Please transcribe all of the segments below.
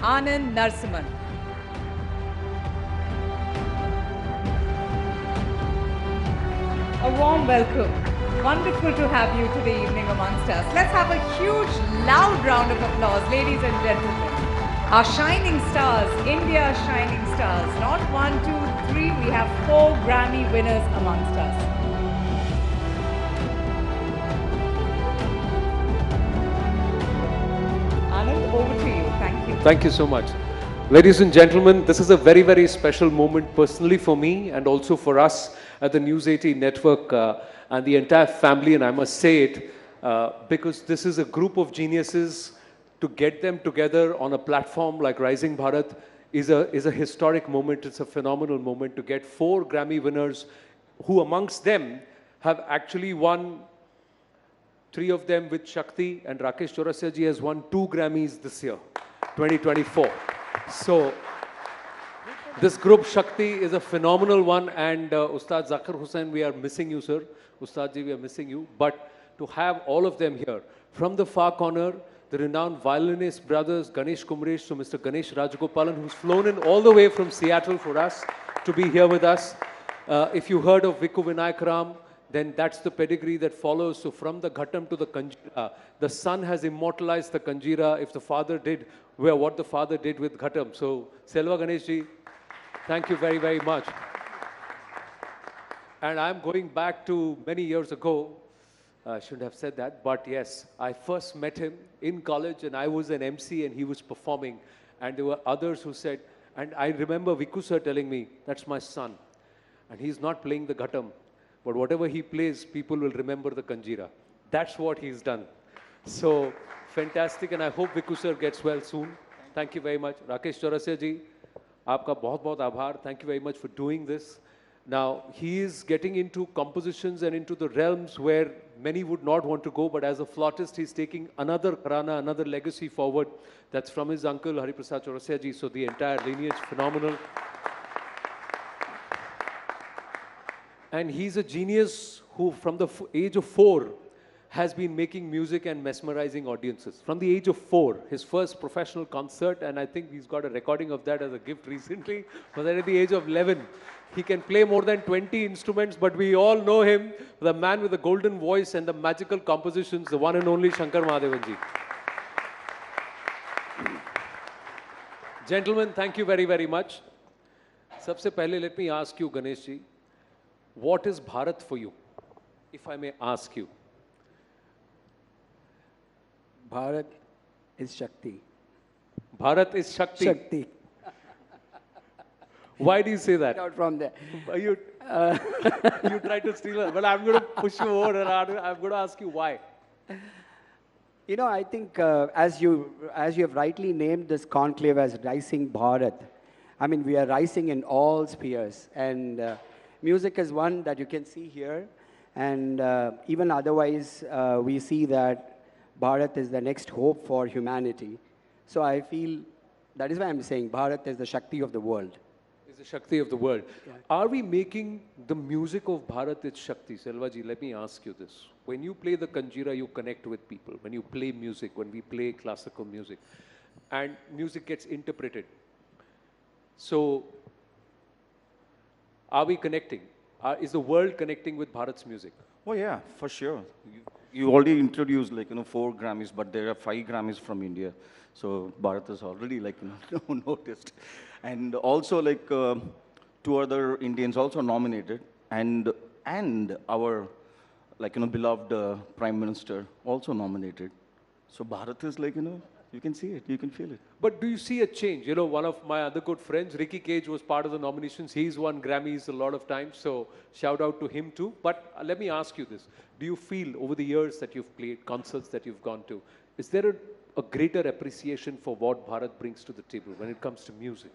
Anand Narsiman. A warm welcome. Wonderful to have you today evening amongst us. Let's have a huge, loud round of applause, ladies and gentlemen. Our shining stars, India's shining stars. Not one, two, three, we have 4 Grammy winners amongst us. Anand, over to you. Thank you. Thank you so much. Ladies and gentlemen, this is a very, very special moment personally for me and also for us at the News18 network and the entire family, and I must say it, because this is a group of geniuses. To get them together on a platform like Rising Bharat is a historic moment. It's a phenomenal moment to get 4 Grammy winners who amongst them have actually won 3 of them with SHAKTI, and Rakesh Chaurasia ji has won 2 Grammys this year, 2024. So this group SHAKTI is a phenomenal one, and Ustad Zakir Hussain, we are missing you, sir. Ustad ji, we are missing you. But to have all of them here, from the far corner, the renowned violinist brothers Ganesh Kumresh to Mr. Ganesh Rajagopalan, who's flown in all the way from Seattle for us to be here with us. If you heard of Vikku Vinayakaram, then that's the pedigree that follows. So from the Ghatam to the Kanjira, the son has immortalized the Kanjira if the father did what the father did with Ghatam. So Selvaganesh ji, thank you very, very much. And I'm going back to many years ago. I shouldn't have said that, but yes, I first met him in college and I was an MC and he was performing. And there were others who said, and I remember Vikku sir telling me, that's my son. And he's not playing the Ghatam, but whatever he plays, people will remember the Kanjira. That's what he's done. So fantastic, and I hope Vikku sir gets well soon. Thank you very much. Rakesh Chaurasia ji, aapka bahut bahut aabhar. Thank you very much for doing this. Now, he is getting into compositions and into the realms where many would not want to go, but as a flautist, he's taking another gharana, another legacy forward. That's from his uncle, Hariprasad Chaurasia ji. So the entire lineage, phenomenal. And he's a genius who, from the age of 4, has been making music and mesmerizing audiences. From the age of 4, his first professional concert, and I think he's got a recording of that as a gift recently, was that at the age of 11. He can play more than 20 instruments, but we all know him, the man with the golden voice and the magical compositions, the one and only Shankar Mahadevan ji. Gentlemen, thank you very, very much. Sabse pehle, let me ask you, Ganesh ji, what is Bharat for you, if I may ask you? Bharat is Shakti. Bharat is Shakti. Shakti. Why do you say that? Out from there. You try to steal it. Well, I'm going to push you over and I'm going to ask you why. You know, I think as you have rightly named this conclave as Rising Bharat, I mean, we are rising in all spheres. And music is one that you can see here. And even otherwise, we see that Bharat is the next hope for humanity. So I feel, that is why I'm saying Bharat is the Shakti of the world. Is the Shakti of the world. Yeah. Are we making the music of Bharat its Shakti? Selvaji, let me ask you this. When you play the Kanjira, you connect with people. When you play music, when we play classical music, and music gets interpreted. So, are we connecting? Is the world connecting with Bharat's music? Oh yeah, for sure. You already introduced 4 Grammys, but there are 5 Grammys from India. So Bharat is already noticed. And also 2 other Indians also nominated, and our beloved Prime Minister also nominated. So Bharat is you can see it, you can feel it. But do you see a change? You know, one of my other good friends, Ricky Cage, was part of the nominations. He's won Grammys a lot of times, so shout out to him too. But let me ask you this. Do you feel over the years that you've played, concerts that you've gone to, is there a greater appreciation for what Bharat brings to the table when it comes to music?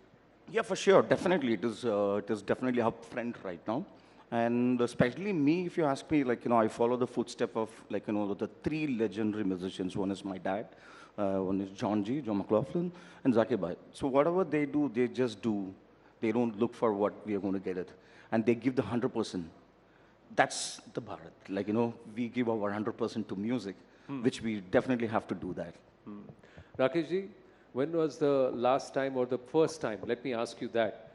Yeah, for sure. Definitely. It is definitely upfront right now. And especially me, if you ask me, I follow the footstep of, the 3 legendary musicians. One is my dad, one is John McLaughlin, and Zakir Bhai. So whatever they do, they just do. They don't look for what we are going to get it. And they give the 100%. That's the Bharat. We give our 100% to music, which we definitely have to do that. Rakesh ji, When was the last time or the first time, let me ask you that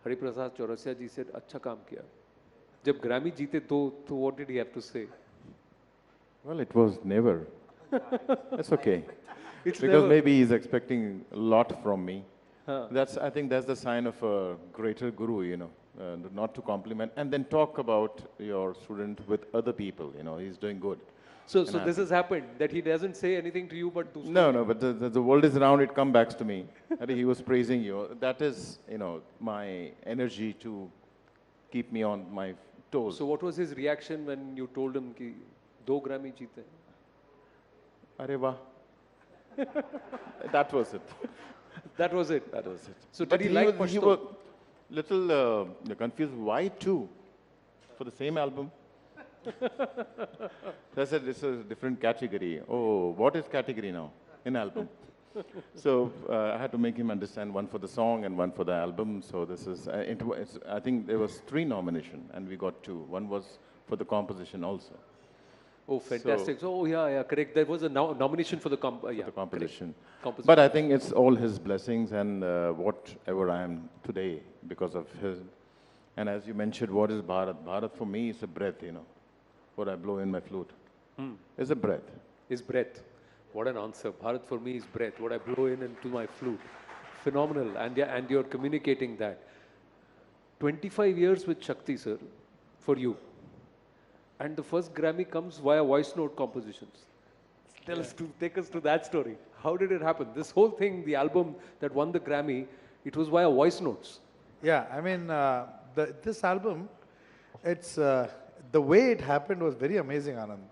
Hariprasad Chaurasia ji said, अच्छा काम किया. जब Grammy जीते तो what did he have to say? Well, it was never. That's okay. It's Because never. maybe he's expecting a lot from me. Huh. I think that's the sign of a greater guru, not to compliment and then talk about your student with other people, he's doing good. So this has happened, that he doesn't say anything to you but to No, but the world is round, it comes back to me. I think he was praising you. That is, my energy to keep me on my toes. So what was his reaction when you told him कि 2 Grammy जीते? Arey wah. That was it. That was it. That was it. So But did he like he Pashto? was little confused. Why 2 for the same album? I said this is a different category. Oh, what is category now in album? So I had to make him understand, one for the song and one for the album. So this is, I think there was 3 nominations and we got 2. One was for the composition also. Oh, fantastic. So, yeah, correct. There was a nomination for the The composition. Composition. But I think it's all his blessings and whatever I am today because of his. And as you mentioned, what is Bharat? Bharat for me is a breath, what I blow in my flute. It's a breath. Is breath. What an answer. Bharat for me is breath. What I blow in into my flute. Phenomenal. And you're communicating that. 25 years with Shakti, sir, for you. And the first Grammy comes via voice note compositions. Take us to that story. How did it happen? This whole thing, the album that won the Grammy, it was via voice notes. Yeah, I mean, this album, it's the way it happened was very amazing, Anand.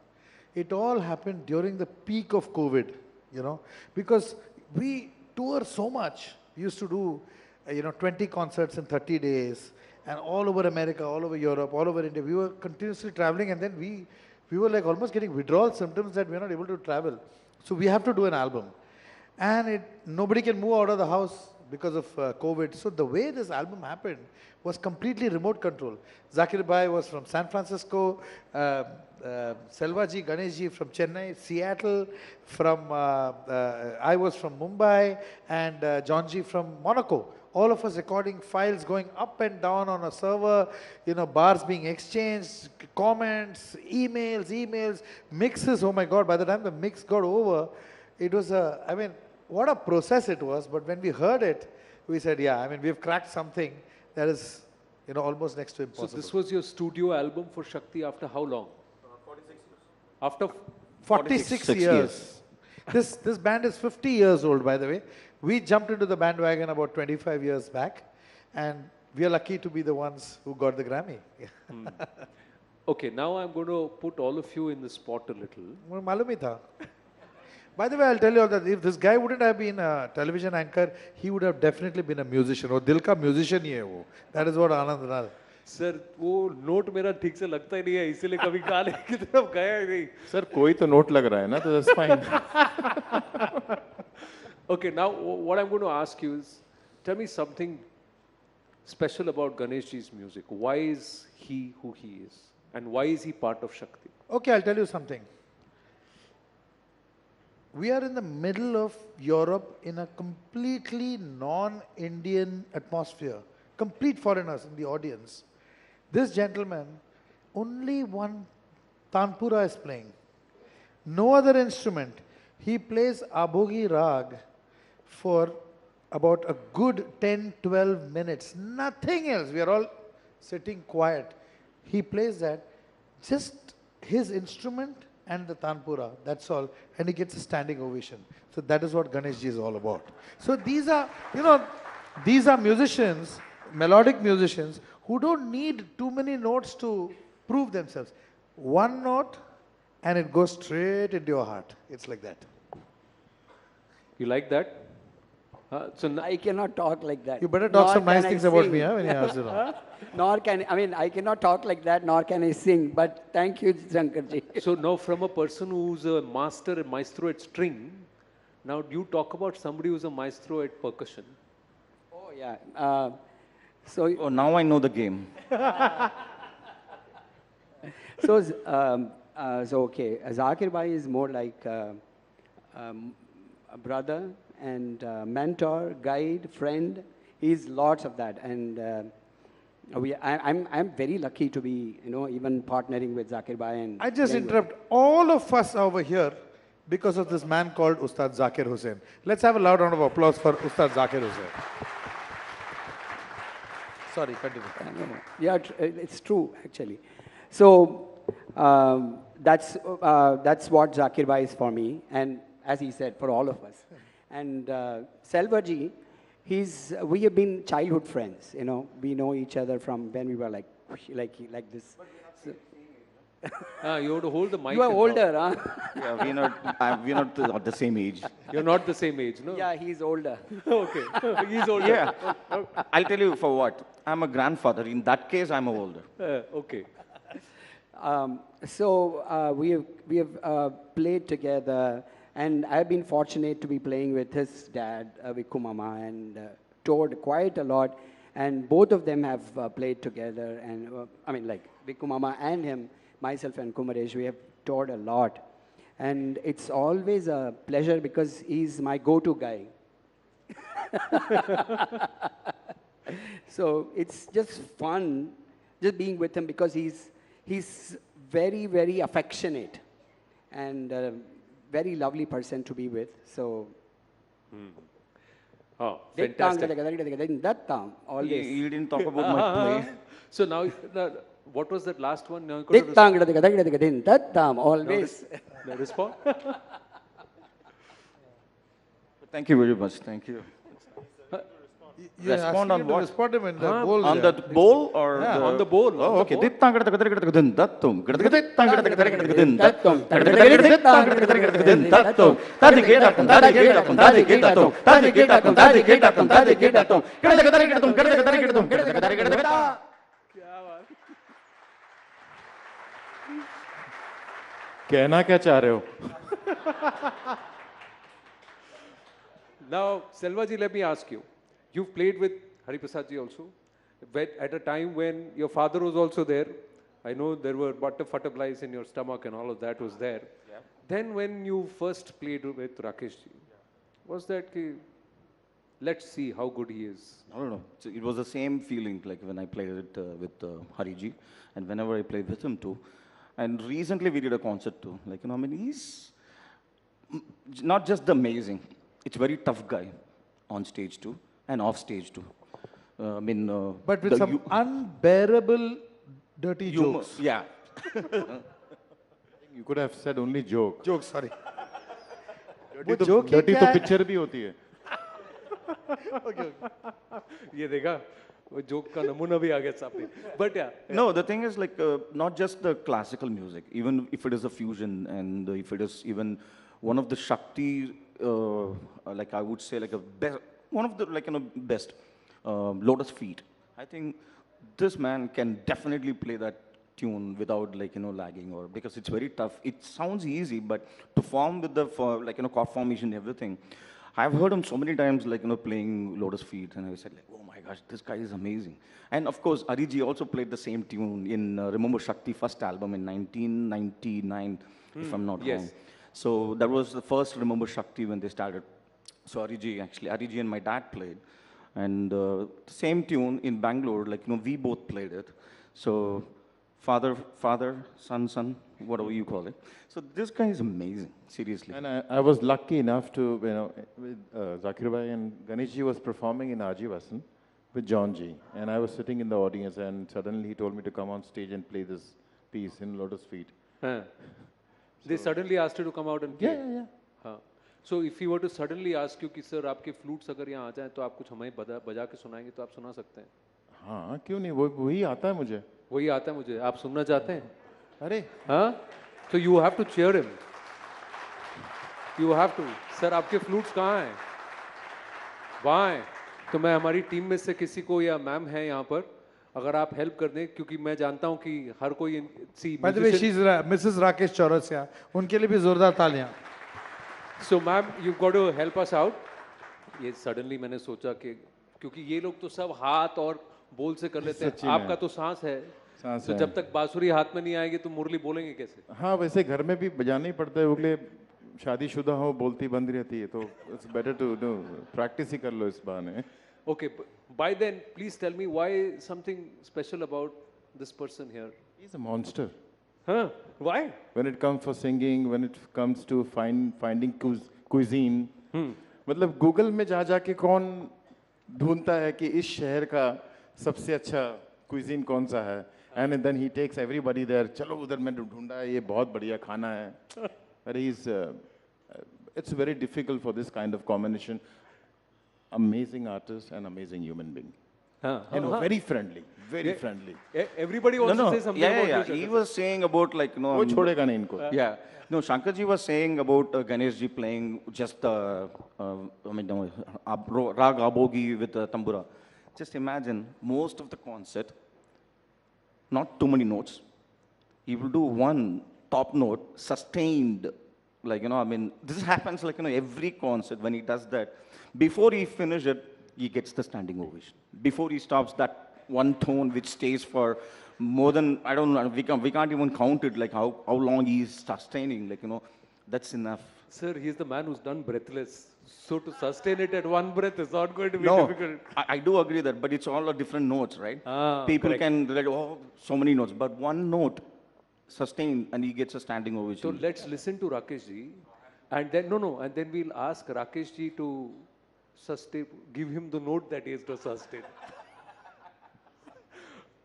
It all happened during the peak of COVID, because we tour so much. We used to do, 20 concerts in 30 days, and all over America, all over Europe, all over India. We were continuously traveling, and then we were like almost getting withdrawal symptoms that we are not able to travel. So we have to do an album. And nobody can move out of the house because of COVID. So the way this album happened was completely remote control. Zakir Bhai was from San Francisco, Selvaganesh from Chennai, Seattle, I was from Mumbai, and John G from Monaco. All of us recording files going up and down on a server, bars being exchanged, comments, emails, mixes. Oh my God, by the time the mix got over, it was what a process it was. But when we heard it, we said, yeah, we've cracked something that is, almost next to impossible. So this was your studio album for Shakti after how long? 46 years. After 46 years. This band is 50 years old, by the way. We jumped into the bandwagon about 25 years back, and we are lucky to be the ones who got the Grammy. Okay, now I'm going to put all of you in the spot a little. Malum hi tha. By the way, I'll tell you all that if this guy wouldn't have been a television anchor, he would have definitely been a musician. Or dil ka musician hi hai wo. That is what Anand Ral. Sir वो note मेरा ठीक से लगता ही नहीं है इसीलिए कभी गाने की तरफ गया ही नहीं. Sir, कोई तो नोट लग रहा है ना, तो that's fine. Okay, now what I'm going to ask you is, tell me something special about Ganeshji's music. Why is he who he is? And why is he part of Shakti? Okay, I'll tell you something. We are in the middle of Europe in a completely non-Indian atmosphere. Complete foreigners in the audience. This gentleman, only one tanpura is playing. No other instrument. He plays Abhogi Rag for about a good 10-12 minutes. Nothing else. We are all sitting quiet. He plays that. Just his instrument and the tanpura. That's all. And he gets a standing ovation. So that is what Ganeshji is all about. So these are, these are musicians, melodic musicians, who don't need too many notes to prove themselves. One note, and it goes straight into your heart. It's like that. You like that? I cannot talk like that. You better talk Nor some nice can I things about sing. me when you ask I cannot talk like that, nor can I sing. But thank you, Shankarji. So now from a person who's a maestro at string, now do you talk about somebody who's a maestro at percussion? Oh, yeah. Oh, now I know the game. So okay, Zakir Bhai is more like a brother and mentor, guide, friend. He's lots of that. And I'm very lucky to be, even partnering with Zakir Bhai. And I just playing with interrupt all of us over here because of this man called Ustad Zakir Hussain. Let's have a loud round of applause for Ustad Zakir Hussain. Sorry, continue. Yeah, it's true, actually. So that's what Zakir Bhai is for me, and as he said, for all of us. And Selvaji, we have been childhood friends. We know each other from when we were like this. You have to hold the mic. You are and older, talk. huh? Yeah, we're not the same age. You're not the same age, no? Yeah, he's older. Okay. He's older. Yeah. I'll tell you for what. I'm a grandfather. In that case, I'm older. Okay. So we have played together, and I've been fortunate to be playing with his dad, Vikku Mama, and toured quite a lot. And both of them have played together, and like Vikku Mama and him, myself and Kumaresh, we have toured a lot. And it's always a pleasure because he's my go-to guy. So it's just fun just being with him because he's very, very affectionate and a very lovely person to be with. So Oh, fantastic. always. You didn't talk about my play. So now, what was that last one? Now you got to always. the respond? Thank you very much. Thank you. You're Respond asking on him to what? respond him in the bowl. On there. the bowl or Yeah, on the bowl. Oh, okay. कहना क्या चाह रहे हो? Now, Selvaji, let me ask you. You've played with Hari Prasad ji also. At a time when your father was also there. I know there were butterflies in your stomach and all of that was there. Yeah. Then when you first played with Rakesh ji, was that, let's see how good he is? No. It was the same feeling like when I played it with Hari ji, and whenever I played with him too. And recently we did a concert too. He's not just amazing. It's very tough guy on stage too and off stage too. But with some unbearable dirty humor, jokes. yeah. You could have said only joke. Jokes, sorry. Dirty तो picture भी होती है. ये देखा वो joke का नमूना भी आ गया सामने. But yeah. No, the thing is not just the classical music, even if it is a fusion and if it is even one of the SHAKTI, I would say one of the best Lotus Feet. I think this man can definitely play that tune without lagging or because it's very tough. It sounds easy, but to form with the chord formation and everything, I've heard him so many times playing Lotus Feet, and I said oh my gosh, this guy is amazing. And of course, Ariji also played the same tune in Remember SHAKTI first album in 1999, if I'm not wrong. So that was the first Remember SHAKTI when they started. So Ariji and my dad played. And the same tune in Bangalore, we both played it. So father, son, whatever you call it. So this guy is amazing, seriously. And I was lucky enough to, with Zakir Bhai and Ganesh ji was performing in Ajivasan with John ji. And I was sitting in the audience and suddenly he told me to come on stage and play this piece in Lotus Feet. They suddenly asked you to come out and play? Yeah. So if he were to suddenly ask you कि sir आपके flutes अगर यहाँ आ जाएं तो आप कुछ हमें बजा के सुनाएंगे तो आप सुना सकते हैं? हाँ, क्यों नहीं? वही आता है मुझे. वही आता है मुझे. आप सुनना चाहते हैं? अरे, हाँ? So you have to cheer him. You have to. Sir आपके flutes कहाँ हैं? वहाँ हैं. तो मैं हमारी टीम में से किसी को या मैम है यहाँ पर अगर आप हेल्प कर दें क्योंकि मैं जानता हूँ कि हर कोई By the way, she's Mrs. Rakesh Chaurasia. उनके लिए भी जोरदार तालियां. So ma'am, you've got to help us out. ये suddenly मैंने सोचा कि क्योंकि ये लोग तो सब हाथ और बोल से कर लेते हैं. आपका तो सांस है. तो जब तक बांसुरी हाथ में नहीं आएगी तो मुरली बोलेंगे कैसे? हाँ, वैसे घर में भी बजाना ही पड़ता है. उगले शादीशुदा हो बोलती बंद रहती है तो it's better to do practice ही कर लो इस बहाने. Okay, by then, please tell me why something special about this person here. He's a monster. Huh? Why? When it comes for singing, when it comes to finding cuisine, मतलब Google में जा जाके कौन ढूंढता है कि इस शहर का सबसे अच्छा cuisine कौन सा है, and then he takes everybody there. चलो उधर मैं ढूंढा है, ये बहुत बढ़िया खाना है. But it's very difficult for this kind of combination. Amazing artist and amazing human being. Very friendly, very friendly. Everybody wants to say something about you. He was saying about like, वो छोड़ेगा नहीं इनको. Yeah. No, Shankar ji was saying about Ganesh ji playing just Rag Abogi with tambura. Just imagine, most of the concert, not too many notes. He will do one top note, sustained. Like, this happens like, every concert when he does that. Before he finishes it, he gets the standing ovation. Before he stops, that one tone which stays for more than, I don't know, we can't even count it, like how long he's sustaining, like, that's enough. Sir, he's the man who's done Breathless. So to sustain it at one breath is not going to be No, difficult. I do agree that, but it's all a different notes, right? People correct. can relate, so many notes, but one note sustained and he gets a standing ovation. So let's listen to Rakesh ji, and then and then we'll ask Rakesh ji to sustain, give him the note that he has to sustain.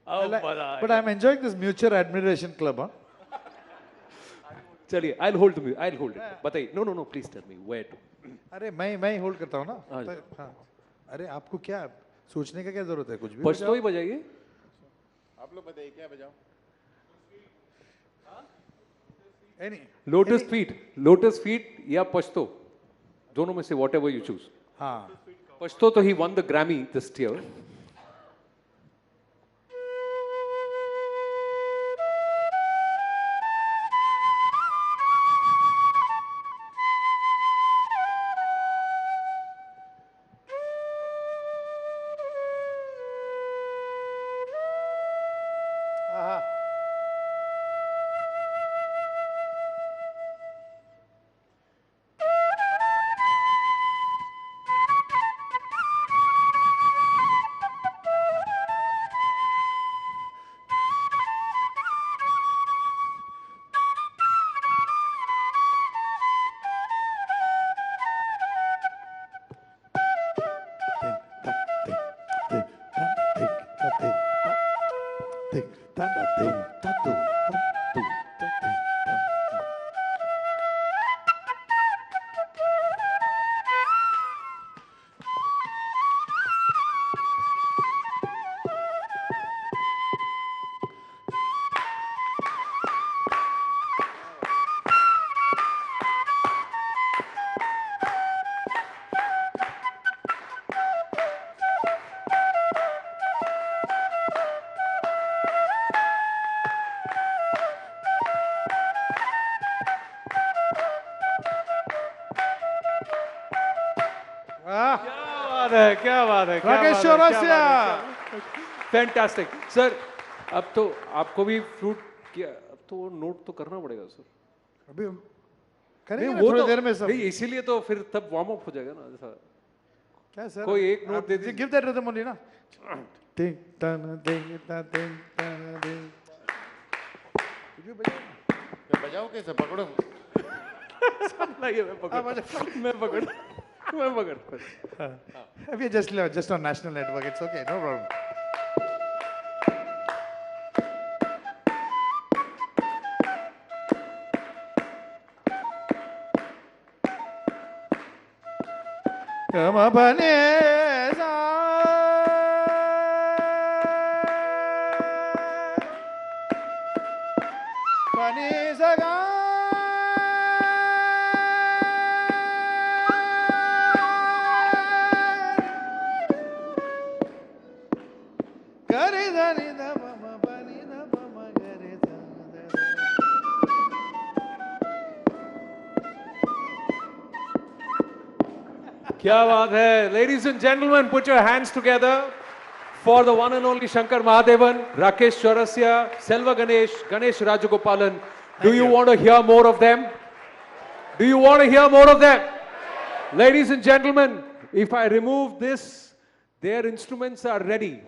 But I'm enjoying this mutual admiration club, huh? Chaliye, I'll hold it. Bataiye. No, please tell me where to. अरे मैं ही hold करता हूँ ना. हाँ. अरे आपको क्या सोचने का क्या जरूरत है, कुछ भी पछतो ही बजाइए. आप लोग बताइए क्या बजाओ. Lotus feet या पछतो, दोनों में से whatever you choose. हाँ. पछतो तो he won the Grammy this year. क्या बात है राकेश चौरसिया. Fantastic sir. अब तो आपको भी फ्लूट किया, अब तो नोट तो करना पड़ेगा सर. अभी करेंगे वो थोड़ी तो देर में सब. इसीलिए तो फिर तब वार्म अप हो जाएगा ना. जैसा क्या सर, कोई एक नोट दे दीजिए. गिव दैट रिदम ओनली ना. टिंग टन टिंग टन टिंग टन टिंग. बजाओ कैसे, पकड़ो. मैं पकड़. If you just on national network, it's okay, no problem. Come up क्या बात है. Ladies and gentlemen, put your hands together for the one and only Shankar Mahadevan, Rakesh Chaurasia, Selvaganesh, Ganesh Rajagopalan. Do you want to hear more of them? Do you want to hear more of them? Ladies and gentlemen, if I remove this, their instruments are ready.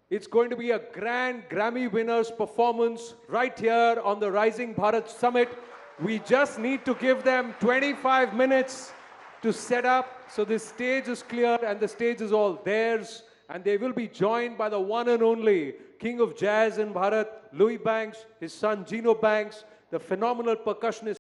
It's going to be a grand Grammy winners performance right here on the Rising Bharat Summit. We just need to give them 25 minutes to set up. So this stage is clear and the stage is all theirs. And they will be joined by the one and only King of Jazz in Bharat, Louis Banks, his son Gino Banks, the phenomenal percussionist